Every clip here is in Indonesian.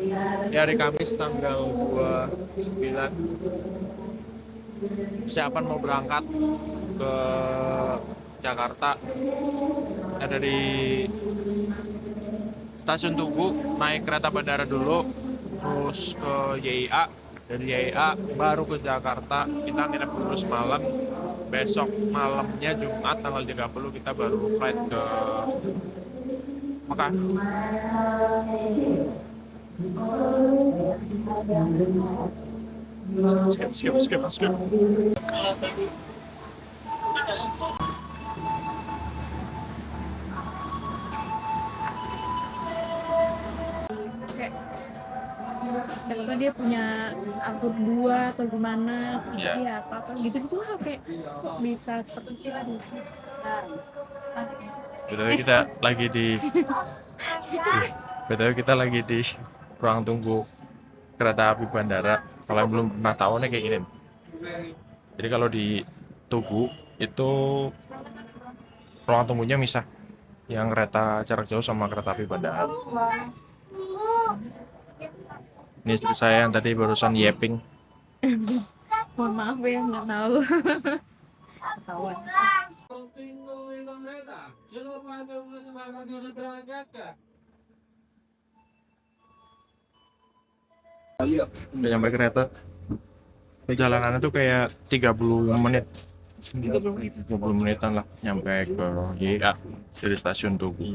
Di hari Kamis tanggal 29 persiapan mau berangkat ke Jakarta. Kita dari stasiun Tugu naik kereta bandara dulu, terus ke YIA. Dari YIA baru ke Jakarta. Kita nginep dulu semalam. Besok malamnya Jumat tanggal 30 kita baru flight ke Mekah. Skip, skip, skip, skip. Kayak siapa tahu dia punya akun dua atau gimana, Iya. jadi apa apa gitu gitu lah, kayak kok bisa seperti itu tadi. Betul kita lagi di Betul kita lagi di ruang tunggu kereta api bandara. Kalau yang belum pernah tahu nih kayak gini. Jadi kalau di Tugu itu ruang tunggunya misah. Yang kereta jarak jauh sama kereta api bandara. Ini istri saya yang tadi barusan yapping. Mohon maaf ya, nggak tahu. Ketahuan. Udah nyampe kereta. Perjalanannya tuh kayak 30 menit. 30 menitan lah nyampe ke YIA dari stasiun Tugu.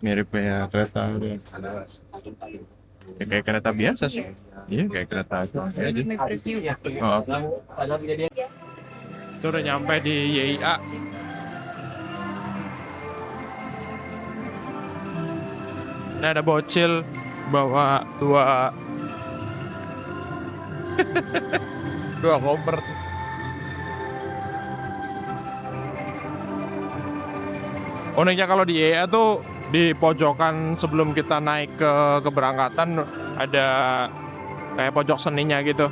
Mirip kayak kereta ya, kayak kereta biasa sih. Iya kayak kereta aja. Naik presiu. Oh. Itu udah nyampe di YIA. Ini ada bocil bawa dua koper. Uniknya kalau di YIA tuh di pojokan sebelum kita naik ke keberangkatan ada kayak pojok seninya gitu.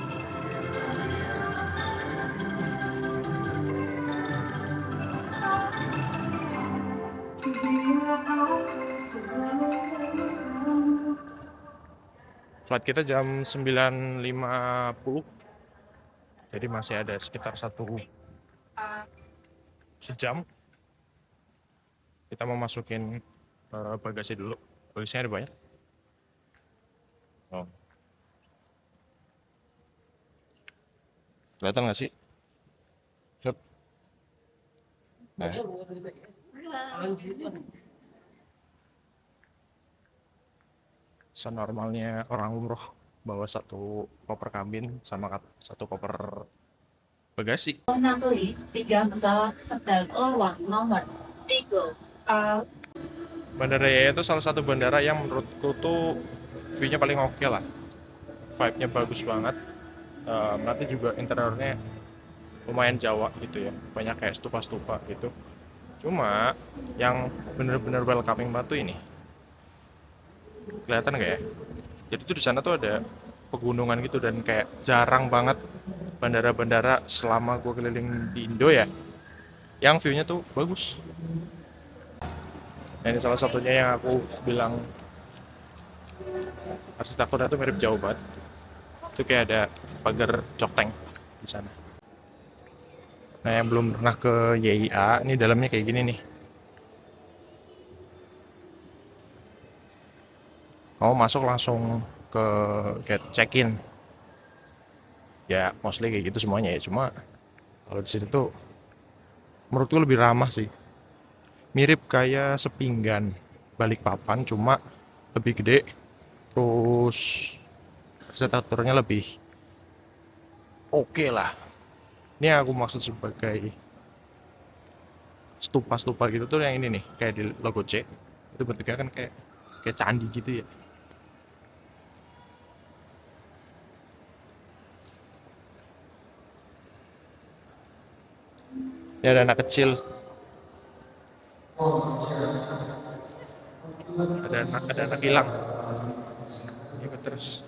Flight kita jam 9.50. Jadi masih ada sekitar 1 jam. Kita mau masukin bagasi dulu. Bagasinya ada banyak. Oh. Kelihatan nggak sih? Hup. Nah. Senormalnya orang umroh bawa 1 koper kabin sama 1 koper bagasi. Naturi, 3 pesawat sedang lewat nomor 3. Bandara YIA itu salah satu bandara yang menurutku tuh view-nya paling oke lah. Vibe-nya bagus banget. Nanti juga interiornya lumayan Jawa gitu ya. Banyak kayak stupa-stupa gitu. Cuma yang bener-bener welcoming banget tuh ini. Kelihatan nggak ya? Jadi tuh di sana tuh ada pegunungan gitu dan kayak jarang banget bandara-bandara selama gue keliling di Indo ya, yang view-nya tuh bagus. Nah, ini salah satunya yang aku bilang arsitekturnya tuh mirip Jawa banget. Itu kayak ada pagar Cokteng di sana. Nah, yang belum pernah ke YIA, ini dalamnya kayak gini nih. Kamu masuk langsung ke gate check-in. Ya, mostly kayak gitu semuanya ya. Cuma kalau di sini tuh menurutku lebih ramah sih. Mirip kayak Sepinggan Balikpapan, cuma lebih gede. Terus arsitekturnya lebih oke lah. Ini yang aku maksud sebagai stupa-stupa gitu tuh yang ini nih, kayak di logo C. Itu bentuknya kan kayak candi gitu ya. Ini ada anak kecil. Ada anak hilang. Ikut terus.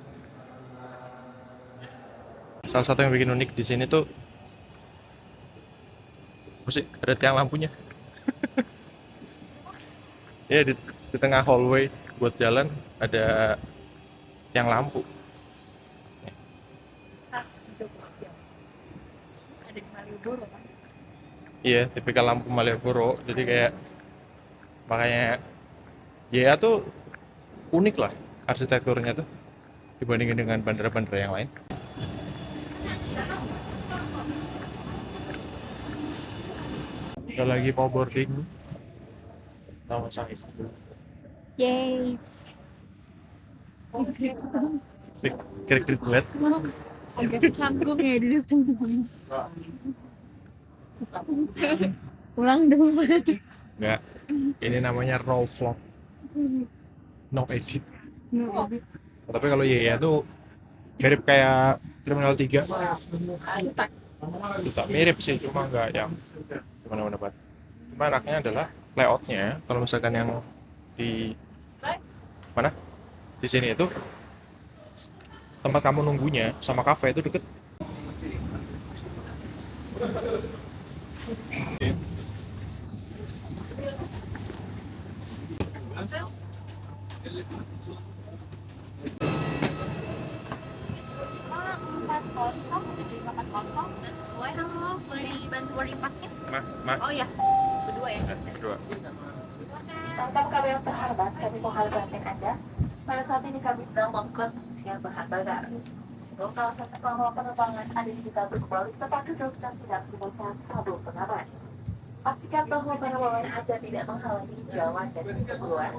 Salah satu yang bikin unik di sini tuh, musik ada tiang lampunya. Ya di tengah hallway buat jalan ada yang lampu. Khas Jogja. Ada di Malioboro kan? Iya, tipikal lampu Malioboro. Jadi kayak makanya ya tuh unik lah arsitekturnya tuh dibandingin dengan bandara-bandara yang lain. Kita lagi mau boarding sama sang istri. Yay. Krik-krik buat. Agak canggung ya di depan. Pulang dong. Enggak, ini namanya raw vlog, no edit. Tapi kalau Yaya tuh mirip kayak Terminal 3. Itu tak mirip sih, cuma nggak yang gimana-mana banget. Cuma enaknya adalah layoutnya. Kalau misalkan yang di mana di sini itu tempat kamu nunggunya sama kafe itu deket. Empat kosong, jadi 4-0 sudah sesuai. Halo, boleh dibantu boarding pass-nya? Oh ya, berdua ya. Berdua. Tangkap kami yang terhormat, kami menghargai Anda. Pada saat ini kami sedang melakukan pengisian bahan bakar. Untuk proses pengelola penerbangan ada di kita kembali tempat duduk dan tidak menggunakan kabel pengaman. Pastikan bahwa para lawan Anda tidak menghalangi jalan dari pintu keluar.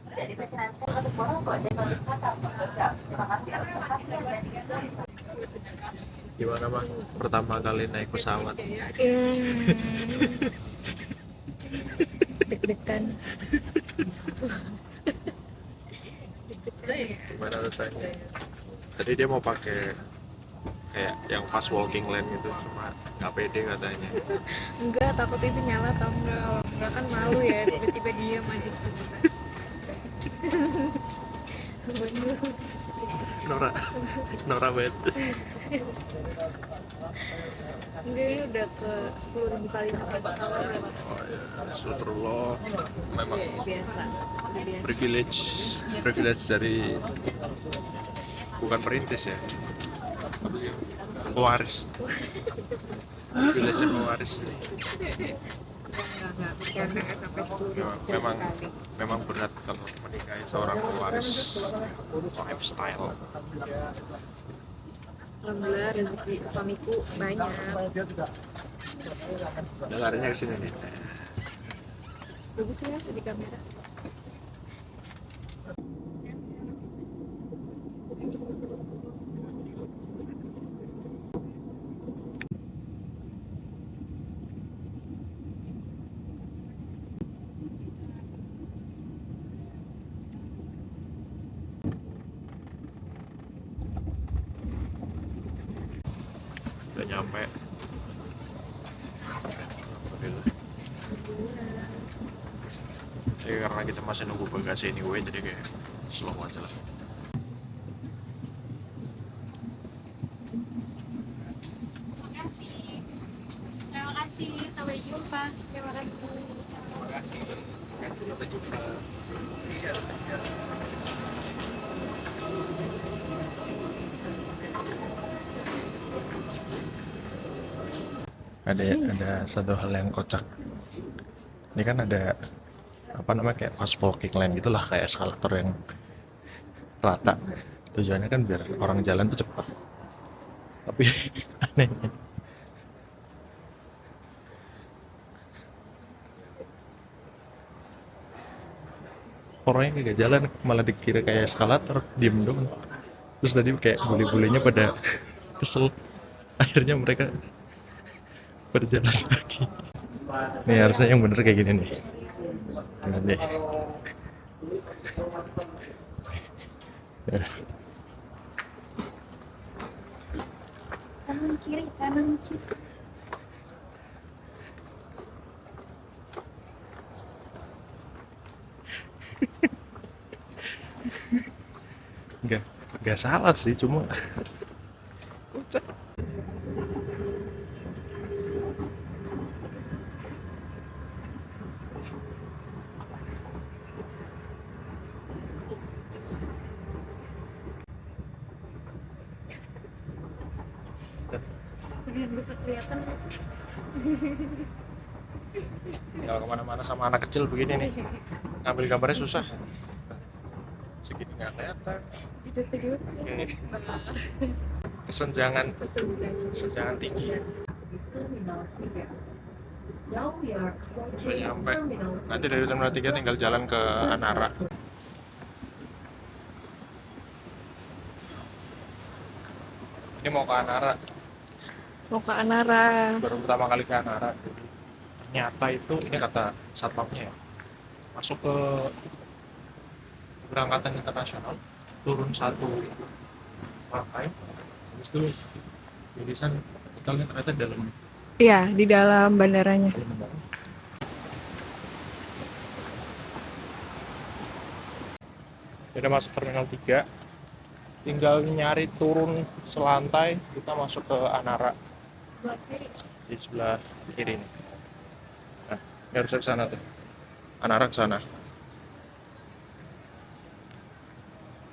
Tidak diperkenankan untuk merokok dan melihat tanpa jam. Terima kasih atas perhatian dan digabung. Gimana bang pertama kali naik pesawat? Deg-degan. Gimana rasanya? Tadi dia mau pakai kayak yang fast walking lane gitu, cuma nggak pede katanya. Enggak, takut itu nyala atau enggak. Kalau enggak kan malu ya, tiba-tiba diam aja sebentar. Nora banget. Enggak, ini udah ke 10.000 kali naik pesawat. Oh ya, Astagfirullah. Memang Biasa. privilege dari bukan perintis ya, pewaris. Privilege pewaris. Enggak, bercanda sampai 10.000 Memang kali. memang berat kalau menikahi seorang pewaris lifestyle. Alhamdulillah rezeki suamiku banyak. Dengarnya kesini nih. Bagus ya di kamera. Udah nyampe. Alhamdulillah. Jadi karena kita masih nunggu bagasi anyway, jadi kayak slow aja lah. Terima kasih. Sampai jumpa. Terima kasih. Ada satu hal yang kocak. Ini kan ada apa namanya kayak fast walking lane gitulah, kayak eskalator yang rata. Tujuannya kan biar orang jalan tuh cepat. Tapi anehnya orangnya nggak jalan, malah dikira kayak eskalator, diem dong. Terus tadi kayak bule-bulenya pada kesel, akhirnya mereka berjalan lagi. Nih harusnya yang bener kayak gini nih. Jangan deh. Ya. Kanan kiri, kanan kiri. Nggak salah sih, cuma kocak. biar bisa kelihatan. Kalau kemana-mana sama anak kecil begini nih, ngambil gambarnya susah. Segini nggak kelihatan. Kesenjangan kesenjangan tinggi. Udah nyampe. Nanti dari Terminal 3 tinggal jalan ke Anara. Ini mau ke Anara. Mau ke Anara. Baru pertama kali ke Anara. Ternyata itu, ini kata satpamnya ya, masuk ke keberangkatan internasional, turun satu lantai, habis itu jurusan hotelnya ternyata di dalam. Iya, di dalam bandaranya. Kita masuk Terminal 3, tinggal nyari turun selantai, kita masuk ke Anara di sebelah kiri nih. Nah, ini harusnya ke sana tuh. Anara ke sana.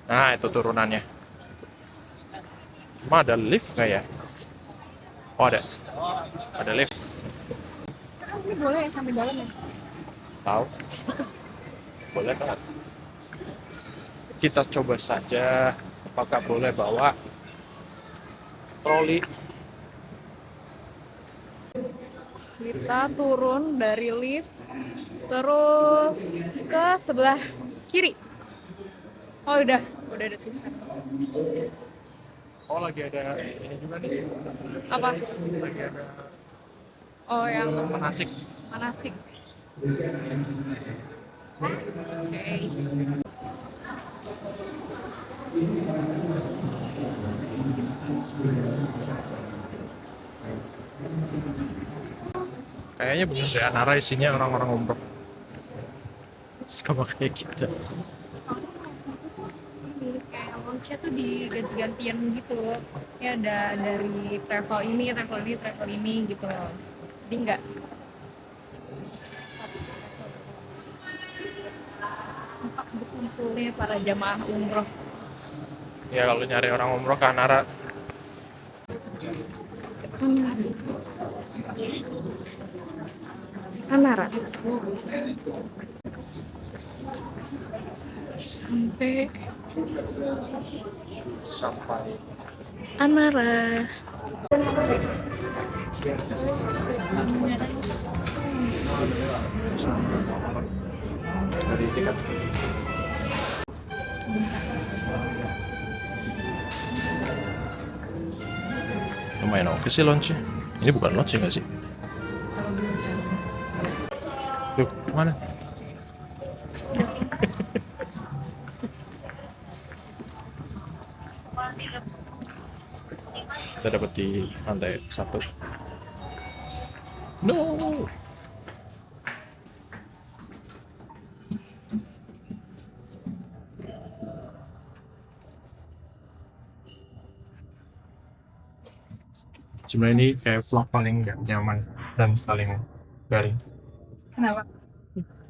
Nah, itu turunannya. Cuma ada lift nggak ya? Oh, ada. Ada lift. Ini boleh ya sampai dalam ya? Tahu? Boleh banget. Kita coba saja apakah boleh bawa troli. Kita turun dari lift, terus ke sebelah kiri. Oh udah ada sisa. Oh, lagi ada ini juga nih. Apa? Lagi ada Oh yang manasik. manasik. Oke. Kayaknya bener deh, Anara isinya orang-orang umroh. Sama kayak kita. Kayak launch-nya tuh diganti-gantian gitu loh. Ya ada dari travel ini gitu loh. Jadi enggak tempat berkumpulnya para jamaah umroh. Ya kalau nyari orang umroh ke Anara. Anara. Sampai Anara. Dari tiket. Lumayan oke sih launchnya. Ini bukan launch nggak sih? Tuh, mana? Kita dapat di lantai 1. No. Sebenarnya ini kayak vlog paling gak nyaman dan paling garing. Kenapa?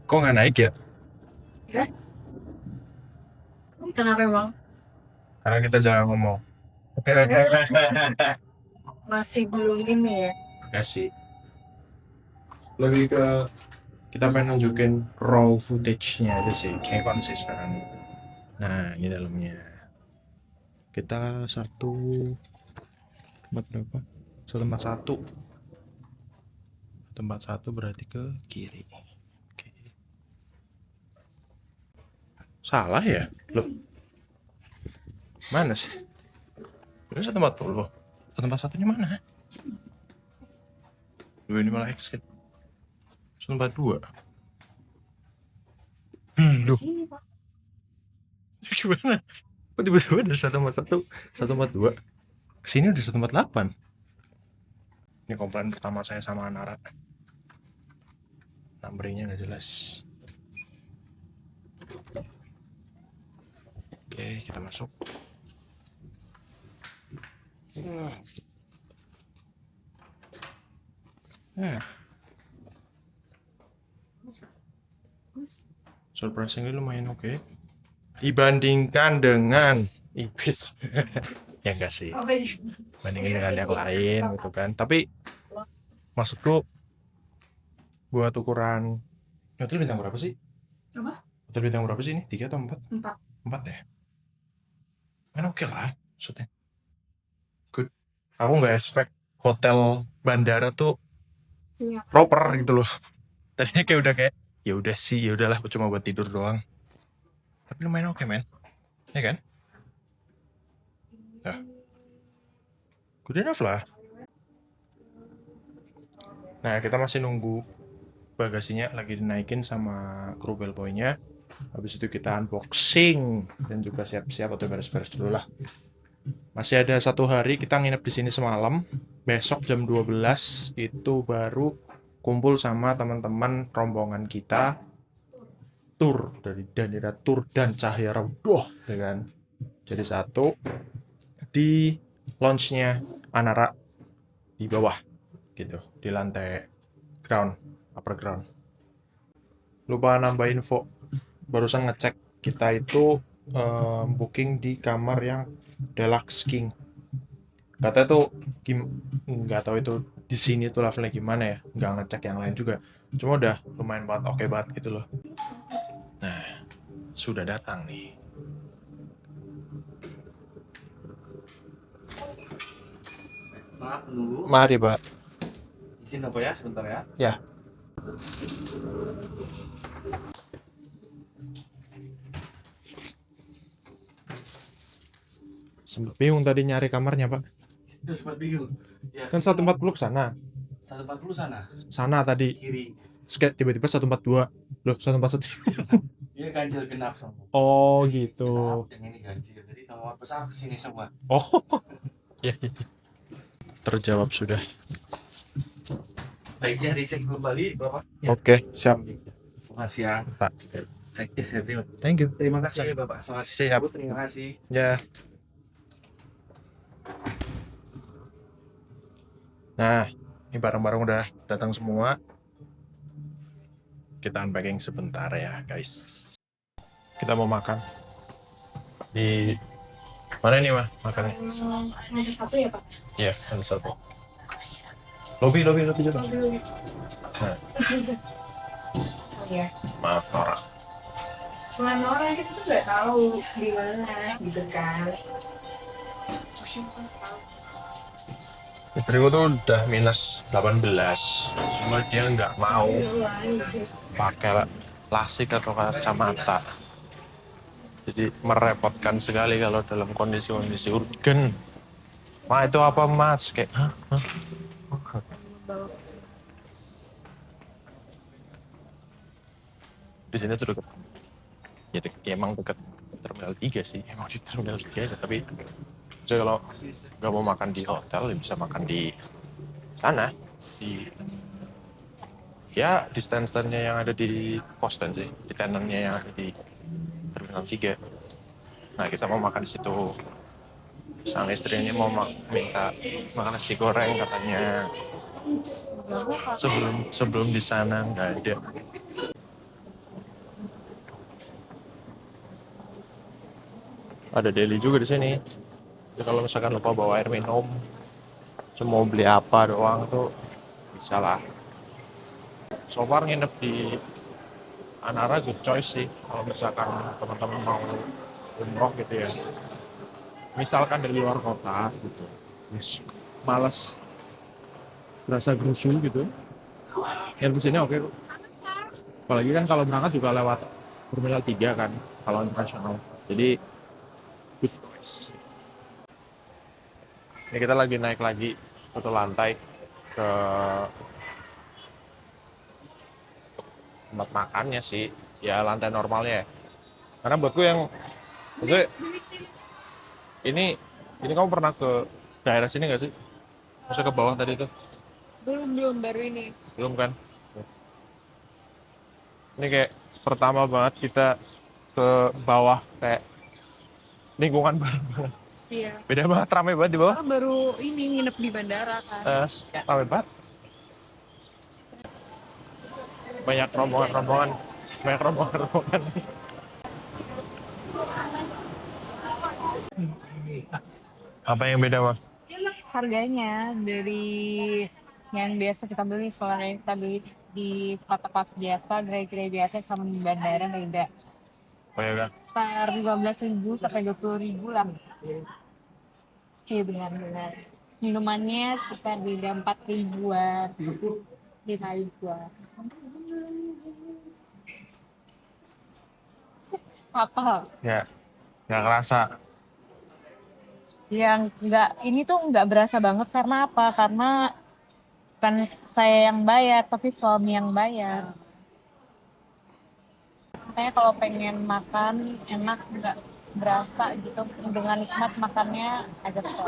Kok nggak naik ya? Kenapa emang? Karena kita jarang ngomong. Masih belum ini ya? Ya sih. Lebih ke kita pengen nunjukin raw footage-nya aja sih, kayak konsisten. Nah, ini dalamnya. Kita tempat berapa? Tempat satu berarti ke kiri. Oke. Salah ya? Loh. Mana sih? Ini 140. Tempat satunya mana? Loh, ini malah exit. 142. Loh. Gimana? Kok tiba-tiba dari 141, 142 kesini udah 148. Ini komplain pertama saya sama Anara. Numberingnya nggak jelas. Oke, kita masuk. Surprisingly lumayan oke. Dibandingkan dengan Ibis. Ya enggak sih. bandingin dengan yang lain gitu kan. Tapi maksudku buat ukuran hotel bintang berapa sih? Apa? Hotel bintang berapa sih ini? 3 atau 4? 4. 4 ya? Kan oke lah maksudnya. Good. Aku nggak expect hotel bandara tuh Iya. proper gitu loh. Tadinya kayak udah kayak ya udah sih, ya udahlah cuma buat tidur doang. Tapi lumayan oke men. Ya kan? Ya. Good enough lah. Nah, kita masih nunggu bagasinya lagi dinaikin sama kru bellboy-nya. Habis itu kita unboxing dan juga siap-siap atau beres-beres dulu lah. Masih ada 1 hari kita nginep di sini semalam. Besok jam 12 itu baru kumpul sama teman-teman rombongan kita tur dari Danira Tour dan Cahaya Raudoh, ya kan. Jadi satu di launch-nya Anara di bawah gitu, di lantai ground, upper ground. Lupa nambah info, barusan ngecek kita itu booking di kamar yang Deluxe King. Katanya tuh nggak tahu itu di sini tuh levelnya gimana ya, nggak ngecek yang lain juga. Cuma udah lumayan banget, oke banget gitu loh. Nah, sudah datang nih. Maaf menunggu. Mari, Pak. Izin apa ya sebentar ya. Ya. Sempet bingung tadi nyari kamarnya, Pak. Itu sempat bingung. Ya, Kan 140 ke sana. 140 sana, Sana tadi. kiri. Terus kayak tiba-tiba 142. Loh, 141. Dia ganjil genap sama. Oh, gitu. Genap, yang ini ganjil. Jadi nomor besar kesini semua. Oh. Ya, ya. Terjawab sudah. Baik ya, dicek kembali Bapak. Ya. Oke, siap. Selamat siang. Pak. Baik, ya, Thank you. terima kasih Bapak. Selamat Siap. siang. Terima kasih. Ya. Nah, ini barang-barang udah datang semua. Kita unpacking sebentar ya, guys. Kita mau makan. Di mana nih, Mah? Makannya? Ada 1 ya, Pak? Iya, ada 1. Lobby juga. Nah, Iya. maaf, Nora. Cuman orang kita tuh nggak tahu di mana gitu kan. Istriku tuh udah minus 18. Cuma dia nggak mau pakai plastik atau kacamata. Jadi merepotkan sekali kalau dalam kondisi urgen. Ma, itu apa, Mas? Kayak, hah? Di sini tuh deket. Ya emang deket Terminal 3 sih. Emang di Terminal 3 aja. Tapi jadi kalau nggak mau makan di hotel, ya bisa makan di sana. Di stand-standnya yang ada di pos stand sih. Di tenannya yang ada di Terminal 3. Nah, kita mau makan di situ. Sang istri ini mau minta makan nasi goreng katanya. Sebelum di sana nggak ada. Ada deli juga di sini. Jadi kalau misalkan lupa bawa air minum, cuma mau beli apa doang tuh bisa lah. So far nginep di Anara good choice sih kalau misalkan teman-teman mau umroh gitu ya. Misalkan dari luar kota gitu, males berasa gerusu gitu, yang di sini oke. Apalagi kan kalau berangkat juga lewat Terminal 3 kan, kalau internasional. Jadi good choice. Ini kita lagi naik lagi 1 lantai ke tempat makannya sih, ya lantai normalnya ya. Karena buatku yang maksudnya ini kamu pernah ke daerah sini nggak sih? Maksudnya ke bawah tadi tuh? Belum baru ini. Belum kan? Ini kayak pertama banget kita ke bawah, kayak lingkungan baru banget. Iya. Beda banget, rame banget di bawah. Karena baru ini nginep di bandara kan. Rame banget. Banyak rombongan. Apa yang beda, Mas? Harganya dari yang biasa kita beli, soalnya yang kita beli di kota-kota biasa, gerai-gerai biasa sama di bandara beda. Oh ya udah. Sekitar 15.000 sampai 20.000 lah. Iya benar-benar. Minumannya sekitar di 4 ribuan, 5 ribuan. Apa? Ya, nggak kerasa. Yang enggak, ini tuh nggak berasa banget karena apa? Karena bukan saya yang bayar, tapi suami yang bayar. Makanya kalau pengen makan enak, nggak berasa gitu, dengan nikmat makannya ada kok.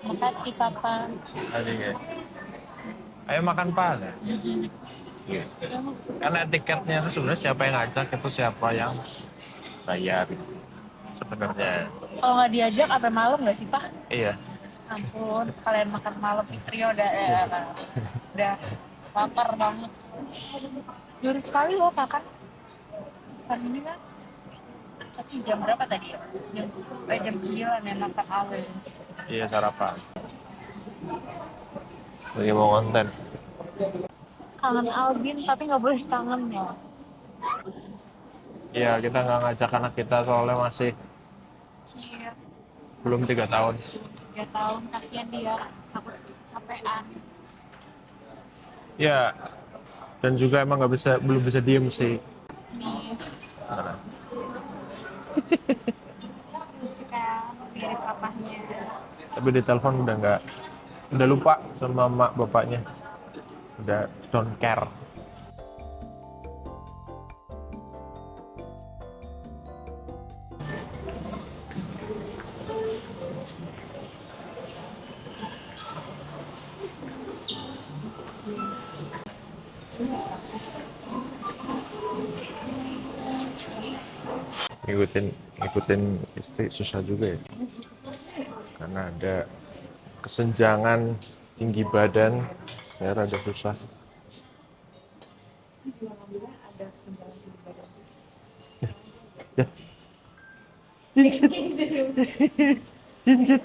Makasih papa. Tadi ya. Ayo makan pak. Iya. Karena tiketnya itu sebenarnya siapa yang ngajak itu siapa yang bayar sebenarnya. Kalau nggak diajak sampai malam nggak sih pak? Iya. Ampun, sekalian makan malam istrinya udah lapar banget. Jurus sekali loh kakak. Kan ini kan. Tapi jam berapa tadi ya? Jam 9 ya makan awal. Iya sarapan. Lagi mau konten. Kangen Albin tapi nggak boleh kangen ya. Iya kita nggak ngajak anak kita soalnya masih Cier. belum 3 tahun. 3 tahun kasihan dia takut capean. Ya. Dan juga emang belum bisa diem sih. Nih, Karena lucu kan mirip papahnya. tapi di telepon udah lupa sama mak bapaknya. Udah don't care. Ngikutin istri susah juga ya karena ada kesenjangan tinggi badan, saya rada susah. Ya, jinjit.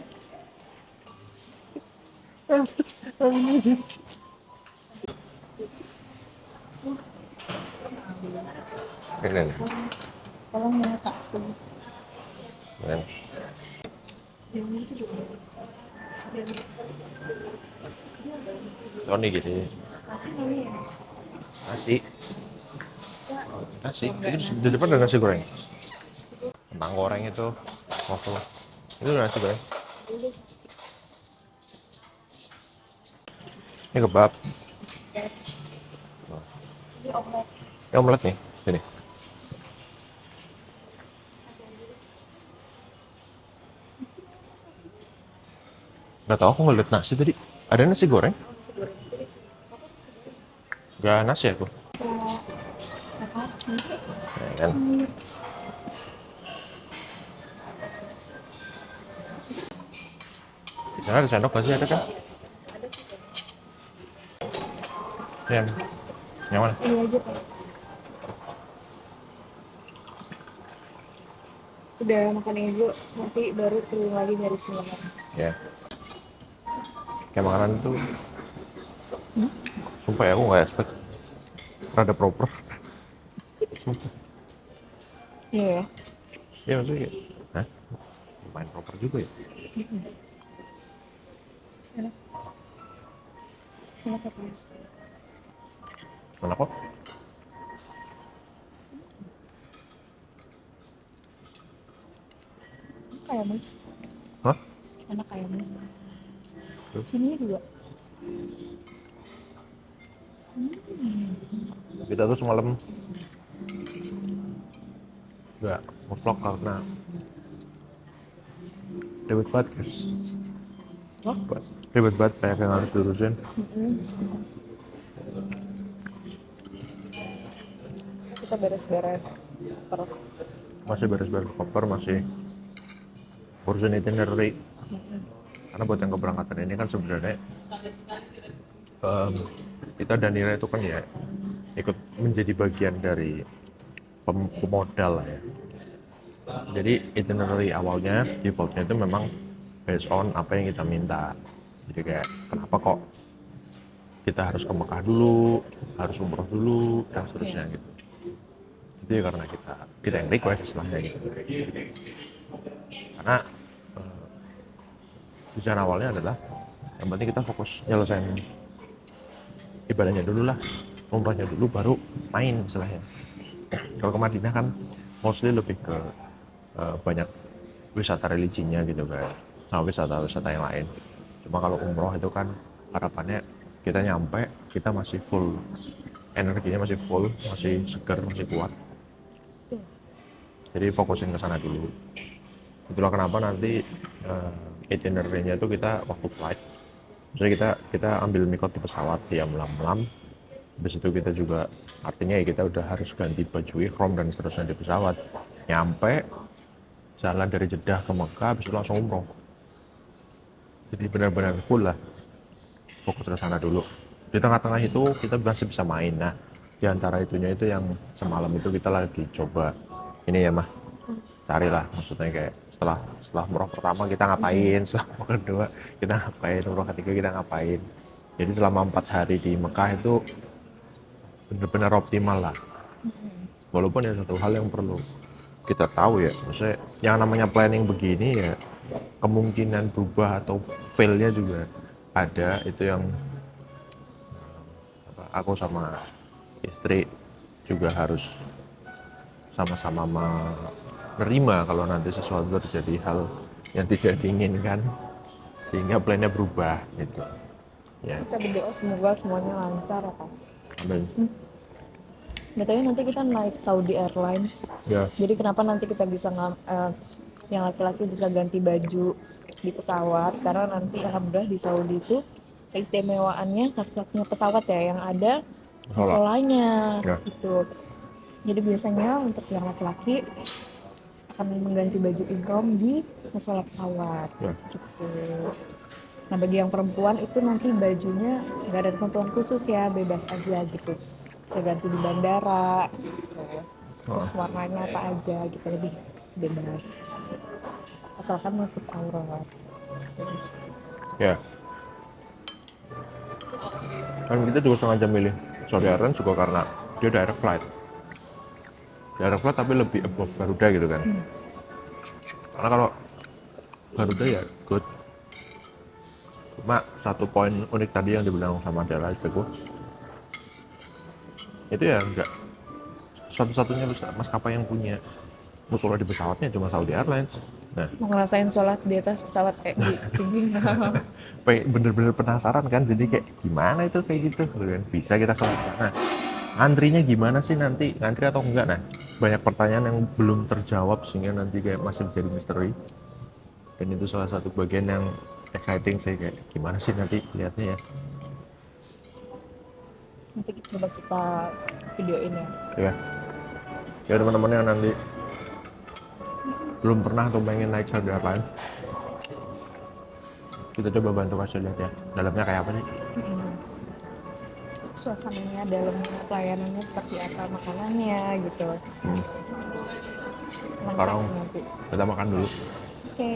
Ini nih, Tolong ya kak sih. kan. Tony gitu. Nasi. Nasi. Itu di depan ada nasi goreng. Kentang goreng itu, waffle. Itu nasi goreng. Ini kebab. Ini omelet nih, sini. Nggak tahu, aku ngeliat nasi tadi. Ada nasi goreng? Nggak nasi aku. Ya kan? Di sana ada sendok nggak sih? Ada kan? Yang mana? Ini aja pak. Udah makan ibu, nanti baru turun lagi dari sini. Ya. Kayak makanan itu, sumpah ya aku nggak expect. Rada proper. Sumpah. Iya. Iya maksudnya kayak, hah? Lumayan proper juga ya. Enak apa? Enak kok. Ayamnya. Hah? Enak ayamnya. Tuh. Sini juga. Kita tuh semalam nggak nge-vlog karena ribet banget guys. Ribet banget, banyak yang harus diurusin. Kita beres-beres. Masih beres-beres koper, masih urusin itinerary. Karena buat yang keberangkatan ini kan sebenarnya kita dan Nira itu kan ya ikut menjadi bagian dari pemodal lah ya. Jadi itinerary awalnya, defaultnya itu memang based on apa yang kita minta. Jadi kayak kenapa kok kita harus ke Mekah dulu, harus umroh dulu dan seterusnya gitu. Itu ya karena kita yang request istilahnya gitu. Karena tujuan awalnya adalah yang penting kita fokus nyelesain ibadahnya dulu lah, umrohnya dulu baru main istilahnya. Kalau ke Madinah kan mostly lebih ke banyak wisata religinya gitu kan, sama wisata-wisata yang lain. Cuma kalau umroh itu kan harapannya kita nyampe kita masih full, energinya masih full, masih segar, masih kuat. Jadi fokusin ke sana dulu. Itulah kenapa nanti itinerary-nya itu kita waktu flight, misalnya kita ambil mikot di pesawat ya melam-melam. Habis itu kita juga artinya ya kita udah harus ganti baju ihram dan seterusnya di pesawat. Nyampe jalan dari Jeddah ke Mekah, habis itu langsung umroh. Jadi benar-benar full lah, fokus ke sana dulu. Di tengah-tengah itu kita masih bisa main. Nah, di antara itunya itu yang semalam itu kita lagi coba ini ya mah, carilah maksudnya kayak setelah umroh pertama kita ngapain, setelah umroh kedua kita ngapain, umroh ketiga kita ngapain. Jadi selama 4 hari di Mekah itu benar-benar optimal lah. Walaupun ya satu hal yang perlu kita tahu ya, maksudnya yang namanya planning begini ya kemungkinan berubah atau failnya juga ada. Itu yang aku sama istri juga harus sama-sama menerima kalau nanti sesuatu terjadi hal yang tidak diinginkan sehingga plannya berubah gitu ya. Kita berdoa semoga semuanya lancar ya kan. Amin. Betulnya nanti kita naik Saudi Airlines. Ya. Jadi kenapa nanti kita bisa yang laki-laki bisa ganti baju di pesawat, karena nanti alhamdulillah di Saudi itu keistimewaannya satu-satunya pesawat ya yang ada musolanya Ya. gitu. Jadi biasanya untuk yang laki-laki akan mengganti baju ihram di musola pesawat Ya. gitu. Nah bagi yang perempuan itu nanti bajunya nggak ada ketentuan khusus ya, bebas aja gitu, bisa ganti di bandara gitu. Terus warnanya apa aja gitu, lebih bebas asalkan menutup aurat gitu. Ya. Dan kita juga sengaja milih Saudi Airlines juga karena dia direct flight. Direct flight tapi lebih above Garuda gitu kan. Karena kalau Garuda ya good. Cuma satu poin unik tadi yang dibilang sama Dela itu ya enggak satu-satunya maskapai yang punya musola di pesawatnya cuma Saudi Airlines. Nah, Mau ngerasain sholat di atas pesawat kayak gini. bener-bener penasaran kan, jadi kayak gimana itu kayak gitu kan, bisa kita sholat di sana, antrinya gimana sih, nanti ngantri atau enggak. Nah, banyak pertanyaan yang belum terjawab sehingga nanti kayak masih menjadi misteri, dan itu salah satu bagian yang exciting sih, kayak gimana sih nanti lihatnya ya. Nanti coba kita videoin ya. Ya teman-teman yang nanti belum pernah atau pengen naik Saudi Airlines, kita coba bantu kasih lihat ya dalamnya kayak apa sih. Suasananya, dalamnya, pelayanannya seperti apa, makanannya gitu. Sekarang Lengkap nanti. kita makan dulu. Oke.